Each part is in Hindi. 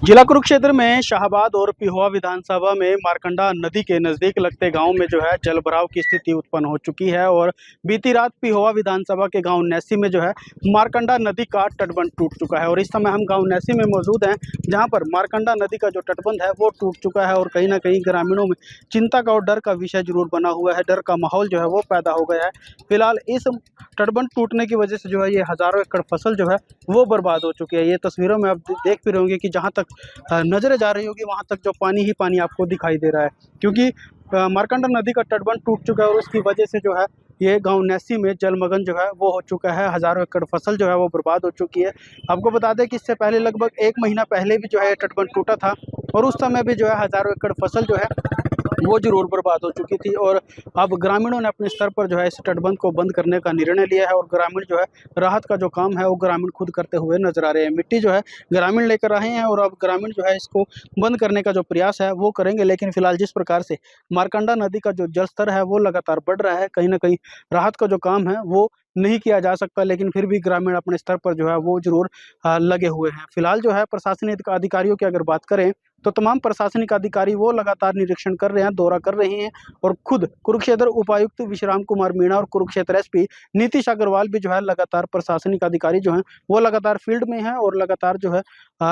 जिला कुरुक्षेत्र में शाहबाद और पिहोवा विधानसभा में मारकंडा नदी के नजदीक लगते गांव में जो है जलभराव की स्थिति उत्पन्न हो चुकी है। और बीती रात पिहोवा विधानसभा के गांव नैसी में जो है मारकंडा नदी का तटबंध टूट चुका है। और इस समय हम गांव नैसी में मौजूद हैं, जहां पर मारकंडा नदी का जो तटबंध है वो टूट चुका है। और कहीं ना कहीं ग्रामीणों में चिंता का और डर का विषय जरूर बना हुआ है, डर का माहौल जो है वो पैदा हो गया है। फिलहाल इस तटबंध टूटने की वजह से जो है ये हजारों एकड़ फसल जो है वो बर्बाद हो चुकी है। ये तस्वीरों में आप देख भी रहे होंगे कि जहाँ तक नजरें जा रही होगी वहां तक जो पानी ही पानी आपको दिखाई दे रहा है, क्योंकि मारकंडा नदी का तटबंध टूट चुका है। और उसकी वजह से जो है ये गांव नैसी में जलमग्न जो है वो हो चुका है। हजारों एकड़ फसल जो है वो बर्बाद हो चुकी है। आपको बता दें कि इससे पहले लगभग 1 महीना पहले भी जो है तटबंध टूटा था, और उस समय भी जो है हजारों एकड़ फसल जो है वो जरूर बर्बाद हो चुकी थी। और अब ग्रामीणों ने अपने स्तर पर जो है इस तटबंध को बंद करने का निर्णय लिया है। और ग्रामीण जो है राहत का जो काम है वो ग्रामीण खुद करते हुए नजर आ रहे हैं। मिट्टी जो है ग्रामीण लेकर आए हैं, और अब ग्रामीण जो है इसको बंद करने का जो प्रयास है वो करेंगे। लेकिन फिलहाल जिस प्रकार से मारकंडा नदी का जो जल स्तर है वो लगातार बढ़ रहा है, कहीं ना कहीं राहत का जो काम है वो नहीं किया जा सकता। लेकिन फिर भी ग्रामीण अपने स्तर पर जो है वो जरूर लगे हुए हैं। फिलहाल जो है प्रशासनिक अधिकारियों की अगर बात करें तो तमाम प्रशासनिक अधिकारी वो लगातार निरीक्षण कर रहे हैं, दौरा कर रहे हैं। और खुद कुरुक्षेत्र उपायुक्त विश्राम कुमार मीणा और कुरुक्षेत्र एसपी नीतीश अग्रवाल भी जो है लगातार प्रशासनिक अधिकारी जो हैं वो लगातार फील्ड में हैं, और लगातार जो है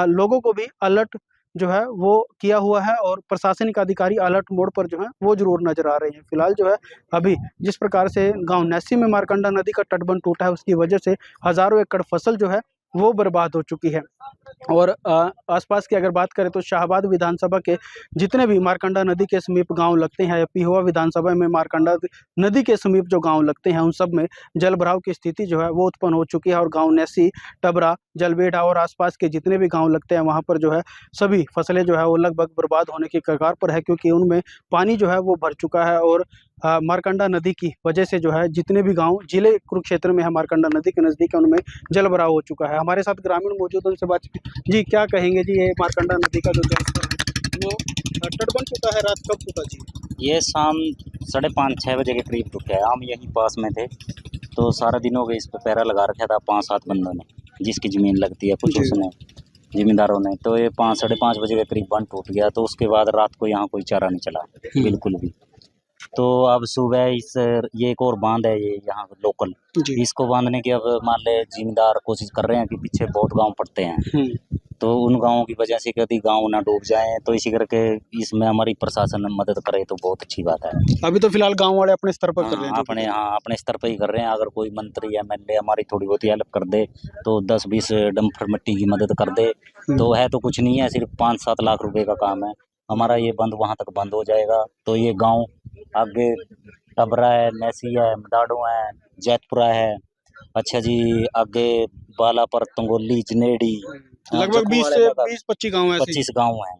लोगों को भी अलर्ट जो है वो किया हुआ है। और प्रशासनिक अधिकारी अलर्ट मोड पर जो है वो जरूर नजर आ रहे हैं। फिलहाल जो है अभी जिस प्रकार से गांव नैसी में मारकंडा नदी का तटबंध टूटा है उसकी वजह से हजारों एकड़ फसल जो है वो बर्बाद हो चुकी है। और आसपास की अगर बात करें तो शाहबाद विधानसभा के जितने भी मारकंडा नदी के समीप गांव लगते हैं, या पिहोवा विधानसभा में मारकंडा नदी के समीप जो गांव लगते हैं, उन सब में जल भराव की स्थिति जो है वो उत्पन्न हो चुकी है। और गांव नैसी, टबरा, जलबेड़ा और आसपास के जितने भी गांव लगते हैं वहां पर जो है सभी फसलें जो है वो लगभग बर्बाद होने की कगार पर है, क्योंकि उनमें पानी जो है वो भर चुका है। और मारकंडा नदी की वजह से जो है जितने भी गांव जिले कुरुक्षेत्र में है मारकंडा नदी के नजदीक है उनमें जल भराव हो चुका है। हमारे साथ ग्रामीण मौजूद हैं, उनसे बातचीत। जी, क्या कहेंगे जी, ये मारकंडा नदी का जो जलस्तर है वो तटबंध टूटा है, रात कब टूटा जी? ये शाम 5:30-6 बजे के करीब टूटा है। हम यहीं पास में थे तो सारा दिन हो गए इस पे पहरा लगा रखा था 5-7 बंदों ने, जिसकी ज़मीन लगती है कुछ उसने ज़मींदारों ने। तो ये 5-5:30 बजे के करीब बंद टूट गया। तो उसके बाद रात को यहाँ कोई चारा नहीं चला बिल्कुल भी। तो अब सुबह ये एक और बांध है, ये यहाँ लोकल, इसको बांधने की अब मान ले जिम्मेदार कोशिश कर रहे हैं कि पीछे बहुत गांव पड़ते हैं, तो उन गांवों की वजह से कभी गांव ना डूब जाएं। तो इसी करके इसमें हमारी प्रशासन मदद करे तो बहुत अच्छी बात है। अभी तो फिलहाल गांव वाले अपने स्तर पर कर रहे हैं, अपने स्तर पर ही कर रहे हैं। अगर कोई मंत्री एमएलए हमारी थोड़ी बहुत हेल्प कर दे तो 10-20 डंपर मिट्टी की मदद कर दे तो है तो कुछ नहीं है, सिर्फ 5-7 लाख रुपए का काम है हमारा। ये बंद वहाँ तक बंद हो जाएगा तो ये गाँव आगे टबरा है, नैसी है, मदाड़ो है, जैतपुरा है, अच्छा जी, आगे बालापर, तंगोली, जनेड़ी, लगभग 20 से 20-25 गांव है, 25 गांव हैं।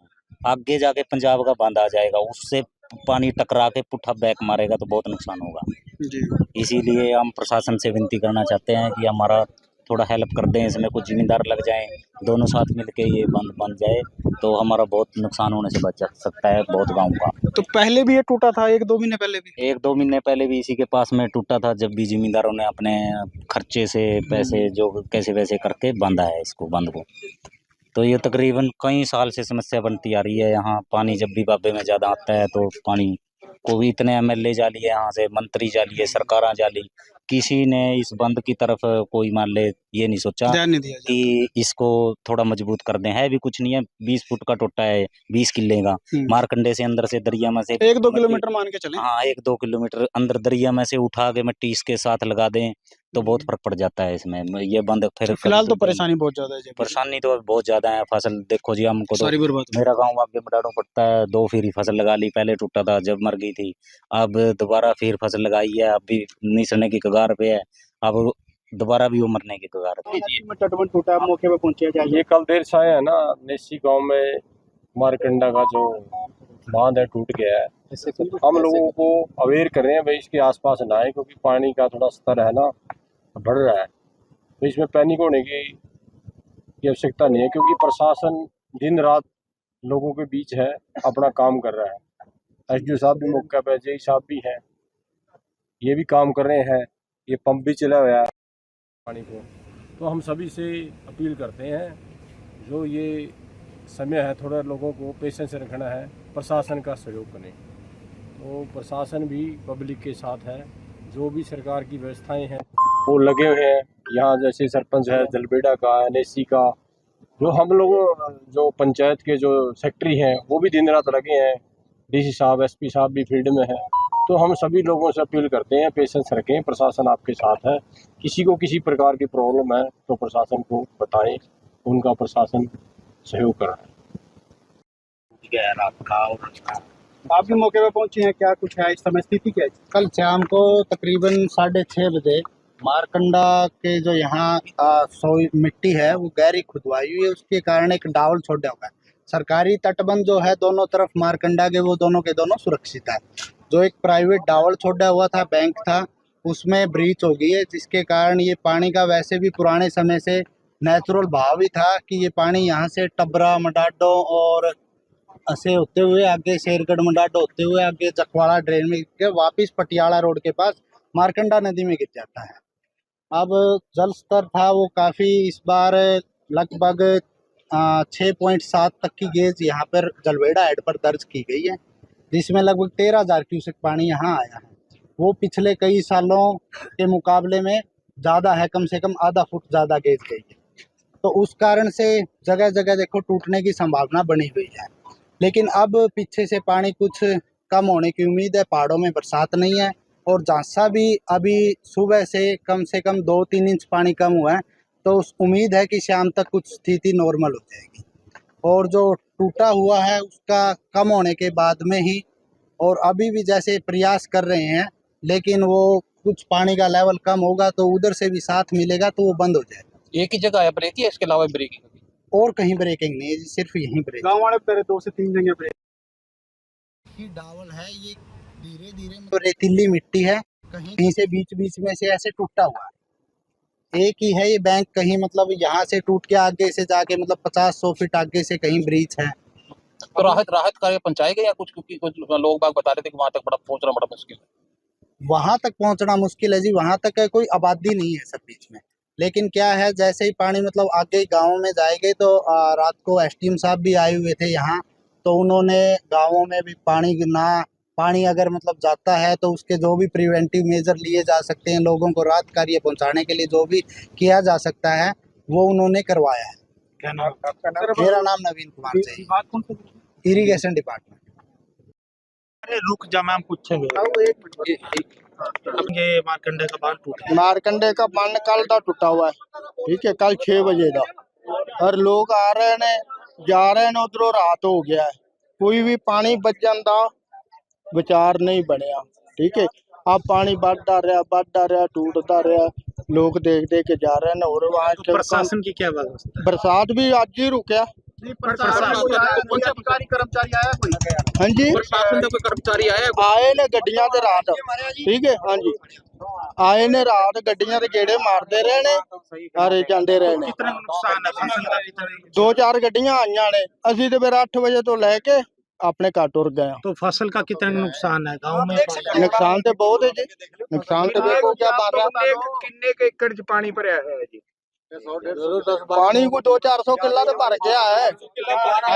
आगे जाके पंजाब का बांध आ जाएगा, उससे पानी टकरा के पुट्ठा बैक मारेगा तो बहुत नुकसान होगा जी। इसीलिए हम प्रशासन से विनती करना चाहते हैं कि हमारा थोड़ा हेल्प कर दें, इसमें कुछ जिम्मेदार लग जाएं, दोनों साथ मिलके ये बंद बन जाए तो हमारा बहुत नुकसान होने से बच सकता है बहुत गाँव का। तो पहले भी ये टूटा था 1-2 महीने पहले भी? 1-2 महीने पहले भी इसी के पास में टूटा था, जब भी जिम्मेदारों ने अपने खर्चे से पैसे जो कैसे वैसे करके बांधा है इसको बंद को। तो ये तकरीबन कई साल से समस्या बनती आ रही है। यहाँ पानी जब भी बाबे में ज़्यादा आता है तो पानी को भी इतने एमएलए जाली है, यहाँ से मंत्री जाली है, सरकारें जाली, किसी ने इस बंद की तरफ कोई मान ले ये नहीं सोचा कि इसको थोड़ा मजबूत कर दें। है भी कुछ नहीं है, 20 फुट का टोटा है, 20 किले का। मारकंडे से अंदर से दरिया में से 1-2 किलोमीटर मान के चलें। हाँ, 1-2 किलोमीटर अंदर दरिया में से उठा के मिट्टी इसके साथ लगा दें तो बहुत फर्क पड़ जाता है इसमें। ये बंद फिर फिलहाल तो परेशानी बहुत ज्यादा है। परेशानी तो बहुत ज्यादा है। फसल देखो जी, हमको तो मेरा गांव आगे मडाड़ों पड़ता है, 2 फेरी फसल लगा ली, पहले टूटा था जब मर गई थी, अब दोबारा फिर फसल लगाई है, अब भी निसरने की कगार पे है, अब दोबारा भी वो मरने की कगार पे। तटबंध टूटा, मौके पे पहुंचे। ये कल देर से है ना, नेसी गांव में मारकंडा का जो बांध है टूट गया है। हम लोगों को अवेयर कर रहे हैं भाई इसके आसपास ना आए, क्योंकि पानी का थोड़ा स्तर है ना बढ़ रहा है। तो इसमें पैनिक होने की आवश्यकता नहीं है, क्योंकि प्रशासन दिन रात लोगों के बीच है, अपना काम कर रहा है। एसडीओ साहब भी मौके पे, जेई साहब भी हैं, ये भी काम कर रहे हैं, ये पंप भी चला हुआ है पानी को। तो हम सभी से अपील करते हैं जो ये समय है, थोड़ा लोगों को पेशेंस रखना है, प्रशासन का सहयोग करें। तो प्रशासन भी पब्लिक के साथ है, जो भी सरकार की व्यवस्थाएं हैं वो लगे हुए हैं। यहाँ जैसे सरपंच है जलबेड़ा का, NSC का, जो हम लोग जो पंचायत के जो सेक्रेटरी हैं वो भी दिन रात लगे हैं, DC साहब SP साहब भी फील्ड में हैं। तो हम सभी लोगों से अपील करते हैं, पेशेंस रखें, प्रशासन आपके साथ है। किसी को किसी प्रकार की प्रॉब्लम है तो प्रशासन को बताएं, उनका प्रशासन सहयोग कराए। आप भी मौके पर पहुंचे हैं, क्या कुछ है इस समय स्थिति क्या है? कल शाम को तकरीबन 6:30 बजे मारकंडा के जो यहाँ सोई मिट्टी है वो गहरी खुदवाई हुई है, उसके कारण एक डावल छोड़ा हुआ है। सरकारी तटबंध जो है दोनों तरफ मारकंडा के, वो दोनों के दोनों सुरक्षित है। जो एक प्राइवेट डावल छोड़ा हुआ था, बैंक था, उसमें ब्रीच हो गई है, जिसके कारण ये पानी का वैसे भी पुराने समय से नेचुरल भाव ही था कि ये पानी यहाँ से टबरा मडाडो और ऐसे होते हुए आगे शेरगढ़ मडाडो होते हुए आगे चकवाड़ा ड्रेन में गिर के वापिस पटियाला रोड के पास मारकंडा नदी में गिर जाता है। अब जल स्तर था वो काफ़ी इस बार लगभग 6.7 तक की गेज यहाँ पर जलवेड़ा हेड पर दर्ज की गई है, जिसमें लगभग 13,000 क्यूसेक पानी यहाँ आया है। वो पिछले कई सालों के मुकाबले में ज़्यादा है, कम से कम आधा फुट ज़्यादा गेज गई है। तो उस कारण से जगह जगह देखो टूटने की संभावना बनी हुई है। लेकिन अब पीछे से पानी कुछ कम होने की उम्मीद है, पहाड़ों में बरसात नहीं है और झांसा भी अभी सुबह से कम 2-3 इंच पानी कम हुआ है, तो उस उम्मीद है कि शाम तक कुछ स्थिति नॉर्मल हो जाएगी। और जो टूटा हुआ है उसका कम होने के बाद में ही, और अभी भी जैसे प्रयास कर रहे हैं, लेकिन वो कुछ पानी का लेवल कम होगा तो उधर से भी साथ मिलेगा तो वो बंद हो जाएगा। एक ही जगह है ब्रेक है, इसके अलावा ब्रेकिंग और कहीं ब्रेकिंग नहीं है, सिर्फ यहीं ब्रेक। गाँव वाले कह रहे 2 से 3 जगह ब्रेक ही डावल है, ये धीरे धीरे तो रेतीली मिट्टी है, कहीं से बीच बीच में से ऐसे टूटा हुआ है। एक ही है ये बैंक, कहीं मतलब यहाँ से टूट के आगे से जाके मतलब 50-100 फीट आगे से कहीं ब्रीच है। तो राहत कार्य पंचायत या कुछ, क्योंकि कुछ लोग बाग बता रहे थे कि वहां तक पहुंचना बड़ा मुश्किल है। वहां तक पहुंचना मुश्किल है जी, वहां तक है, कोई आबादी नहीं है सब बीच में। लेकिन क्या है, जैसे ही पानी मतलब आगे गाँव में जाएंगे तो रात को SDM साहब भी आए हुए थे यहाँ, तो उन्होंने गाँवों में भी पानी अगर मतलब जाता है तो उसके जो भी प्रिवेंटिव मेजर लिए जा सकते हैं, लोगों को राहत कार्य पहुंचाने के लिए जो भी किया जा सकता है वो उन्होंने करवाया है। क्या नाम आपका? नाम? मेरा नाम नवीन कुमार ये चाहिए, बात कौन सी? Irrigation department. अरे रुक जा, मैम पूछेंगे। ये मारकंडे का बांध टूटा है। मारकंडे का बांध कल का टूटा हुआ है, ठीक है, कल 6 बजे का, और लोग आ रहे ने जा रहे ने, उधरों रात हो गया है, कोई भी पानी बच जाता विचार नहीं बनया, ठीक है। अब पानी बढ़ता रहा टूटता रहा, लोग देख देख के जा रहे हैं। और वहाँ प्रशासन की क्या व्यवस्था है? बरसात भी आज ही रुका। अधिकारी कर्मचारी आया कोई? हाँ जी, प्रशासन का कोई कर्मचारी आया? आए ने गड्डियां ते रात, ठीक है, हाँ जी, आए ने रात गड्डियां ते गेड़े मारते रहे ने, अरे जाते रहे ने। कितना नुकसान है फसल का? कितना? 2-4 गड्डियां आईया ने, असी तो फिर 8 बजे तो लैके अपने घर टुर गए। तो फसल का कितना नुकसान है गांव में? नुकसान तो बहुत है जी, नुकसान तो देखो क्या बन रहा है। किन्ने के एकड़ च पानी भरया है जी? पानी को 200-400 किला तो भर गया है। हाँ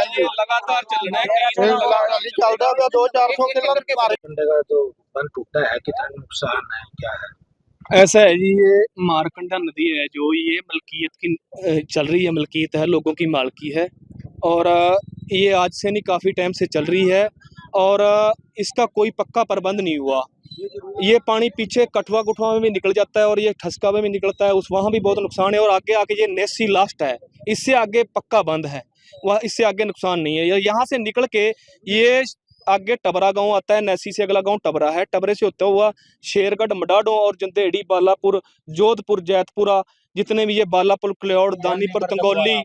जी, लगातार चलना है, लगातार चलता है, 200-400 किला तो भर। का जो बंद टूटा है, कितना नुकसान है, क्या है? ऐसा है जी, ये मारकंडा नदी है जो ये मलकियत की चल रही है, मलकियत है, लोगों की मालकी है, और ये आज से नहीं काफ़ी टाइम से चल रही है, और इसका कोई पक्का प्रबंध नहीं हुआ। ये पानी पीछे कठुआ में भी निकल जाता है और ये ठसका में भी निकलता है, उस वहाँ भी बहुत नुकसान है। और आगे आके ये नेसी लास्ट है, इससे आगे पक्का बंद है, वह इससे आगे नुकसान नहीं है। यहाँ से निकल के ये आगे टबरा गांव आता है, नेसी से अगला गांव टबरा है, टबरे से होता हुआ शेरगढ़ मडाडो और जंदेड़ी बालापुर जोधपुर जैतपुरा, जितने भी ये बालापुर क्लेौड़ दानीपुर तंगौली,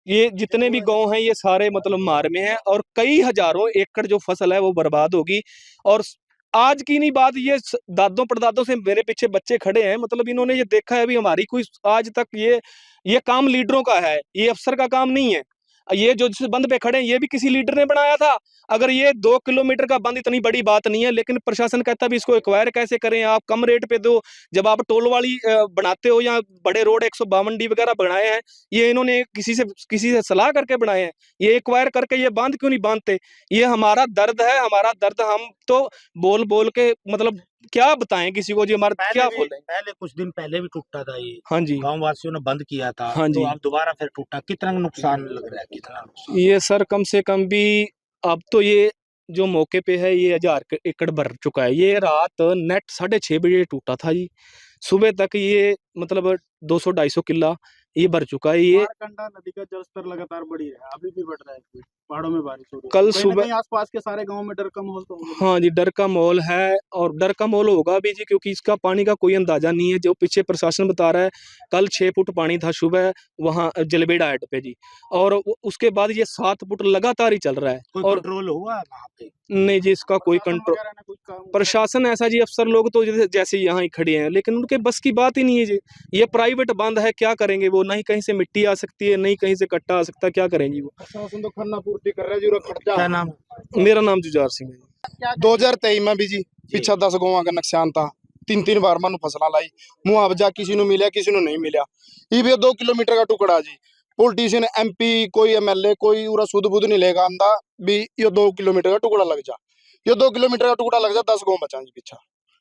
ये जितने भी गांव हैं ये सारे मतलब मार में हैं, और कई हजारों एकड़ जो फसल है वो बर्बाद होगी। और आज की नहीं बात, ये दादों परदादों से मेरे पीछे बच्चे खड़े हैं, मतलब इन्होंने ये देखा है भी हमारी कोई आज तक ये काम लीडरों का है, ये अफसर का काम नहीं है। ये जो जिस बंद पे खड़े हैं ये भी किसी लीडर ने बनाया था। अगर ये 2 किलोमीटर का बंद इतनी बड़ी बात नहीं है, लेकिन प्रशासन कहता भी इसको एक्वायर कैसे करें, आप कम रेट पे दो। जब आप टोल वाली बनाते हो या बड़े रोड 152D वगैरह बनाए हैं, ये इन्होंने किसी से सलाह करके बनाए हैं। ये एक्वायर करके ये बांध क्यों नहीं बांधते? ये हमारा दर्द है, हमारा दर्द हम तो बोल बोल के मतलब क्या बताएं किसी को जी, हमारा क्या बोलें। पहले कुछ दिन पहले भी टूटा था ये, हाँ जी, गांव वासियों ने बंद किया था। हाँ जी। तो अब दोबारा फिर टूटा, कितना नुकसान लग रहा है, कितना नुकसान? ये सर कम से कम भी अब तो ये जो मौके पे है ये 1000 एकड़ भर चुका है। ये रात नेट 6:30 बजे टूटा था जी, सुबह तक ये मतलब 200-250 किला ये भर चुका है। ये मारकंडा नदी का जलस्तर लगातार बढ़ी है, अभी भी बढ़ रहा है, पहाड़ों में बारिश हो रही है। कल कहीं ना सुबह कहीं आसपास के सारे गांव में डर का माहौल तो होगा। हाँ जी, डर का माहौल है और डर का माहौल होगा भी जी, क्योंकि इसका पानी का कोई अंदाजा नहीं है। जो पीछे प्रशासन बता रहा है कल 6 फुट पानी था सुबह वहाँ जलबेड़ा हेड पे जी, और उसके बाद ये 7 फुट लगातार ही चल रहा है। कोई और कंट्रोल हुआ है वहाँ पे? नहीं जी, इसका कोई प्रशासन कंट्रोल, वगैरह ने कुछ काम प्रशासन ऐसा जी, अफसर लोग तो जैसे यहाँ ही खड़े हैं, लेकिन उनके बस की बात ही नहीं है जी। ये प्राइवेट बंद है, क्या करेंगे वो? नहीं कहीं से मिट्टी आ सकती है, नहीं कहीं से कट्टा आ सकता है, क्या करेंगे वो? प्रशासन तो खन्ना पूर्ति कर रहा है, जो खर्चा क्या नाम? मेरा नाम जुझार सिंह है। 2023 में भी जी पिछा 10 गाँव का नुकसान था। 3 बार मनु फसला लाई, मुआवजा किसी ने मिला किसी ने नहीं मिला। ये भी 2 किलोमीटर का टुकड़ा जी, पॉलिटिशियन MP कोई MLA कोई पूरा सुध बुध नहीं लेगा आंदा भी ये 2 किलोमीटर का टुकड़ा लग जा, ये 2 किलोमीटर का टुकड़ा लग जा, 10 गाँव बचा जी पीछा।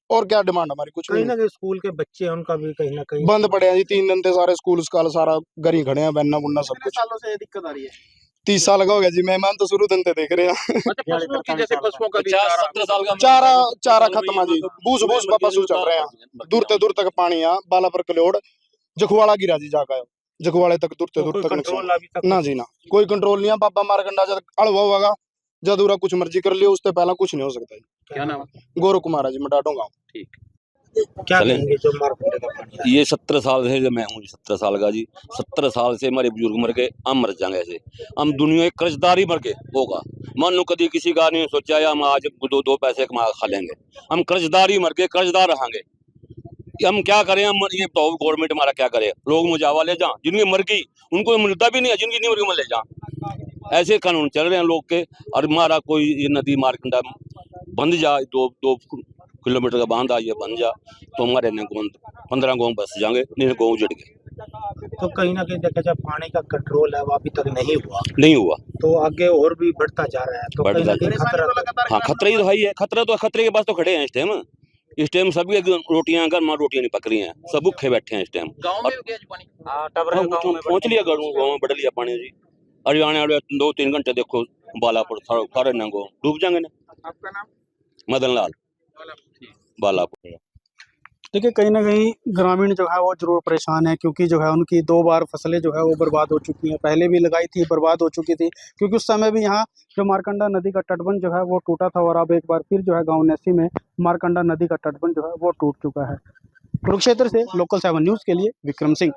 और क्या डिमांड हमारी? कुछ कहीं नहीं, ना कहीं स्कूल के बच्चे हैं उनका भी कहीं ना कहीं बंद पड़े हैं जी। 3 दिन से सारे स्कूल स्काल सारा गरी खड़े हैं, बनना बुनना सब कितने कुछ। सालों से ये दिक्कत आ रही है? 30 साल का हो गया जी, मेहमान तो शुरू दिन से देख रहे हैं। अच्छा, पशुओं की जैसे पशुओं का भी 50-70 साल का चारा खत्म है जी, बूस बूस पर पशु चल रहे हैं। दूर तक पानी है, बाला पर कलोड़ जखवाड़ा गिरा जी जाकर, जखवाड़े तक दूर कोई तक कंट्रोल नुकसान। अभी तक ना जी ना, कोई कंट्रोल नहीं है। बाबा मारकंडा जब अड़वा होगा जदूरा कुछ मर्जी कर लियो, उससे पहला कुछ नहीं हो सकता जी। क्या नाम है? गौरव कुमार है जी, मडाडो गाँव। क्या चले। कहेंगे जो मारकंडे का पानी है? ये 17 साल से, जो मैं हूँ 17 साल का जी, 17 साल से हमारे बुजुर्ग मर गए, हम मर जाएंगे ऐसे। हम दुनिया एक कर्जदारी मर के होगा, मान लो कभी किसी का नहीं सोचा या हम आज दो पैसे कमा खा लेंगे। हम कर्जदारी मर के कर्जदार रहेंगे। हम क्या करें? हम ये तो गवर्नमेंट हमारा क्या करे? लोग मुजावा ले जा, जिनकी मर गई उनको मिलता भी नहीं है, जिनकी नहीं मर गई ले जा। ऐसे कानून चल रहे हैं लोग के। और हमारा कोई ये नदी मारकंडा बंद जा, 2 किलोमीटर का बांध आ, ये बन जा तो हमारे 15 गाँव बस जाएंगे, नहीं गाँव उजड़ गए। तो कहीं ना कहीं देखा जाए पानी का कंट्रोल है वो अभी तक नहीं हुआ, तो आगे और भी बढ़ता जा रहा है। तो कहीं ना कहीं खतरा, हाँ, खतरा ही तो है ही है। खतरे के पास तो खड़े हैं इस टाइम सभी रोटियां घर मां रोटियां नहीं पक रही हैं, सब भूखे बैठे हैं इस टाइम। गाँव में भी गया जी पानी? पहुंच लिया गाँव में, बढ़ लिया पानी जी। अरे आने वाले 2-3 घंटे देखो बालापुर सारे नंगो डूब जाएंगे ना। आपका नाम? मदन लाल बालापुर। देखिए कहीं ना कहीं ग्रामीण जो है वो जरूर परेशान है, क्योंकि जो है उनकी 2 बार फसलें जो है वो बर्बाद हो चुकी हैं। पहले भी लगाई थी, बर्बाद हो चुकी थी, क्योंकि उस समय भी यहाँ जो मारकंडा नदी का तटबंध जो है वो टूटा था, और अब एक बार फिर जो है गांव नेसी में मारकंडा नदी का तटबंध जो है वो टूट चुका है। कुरुक्षेत्र से लोकल 7 न्यूज़ के लिए विक्रम सिंह।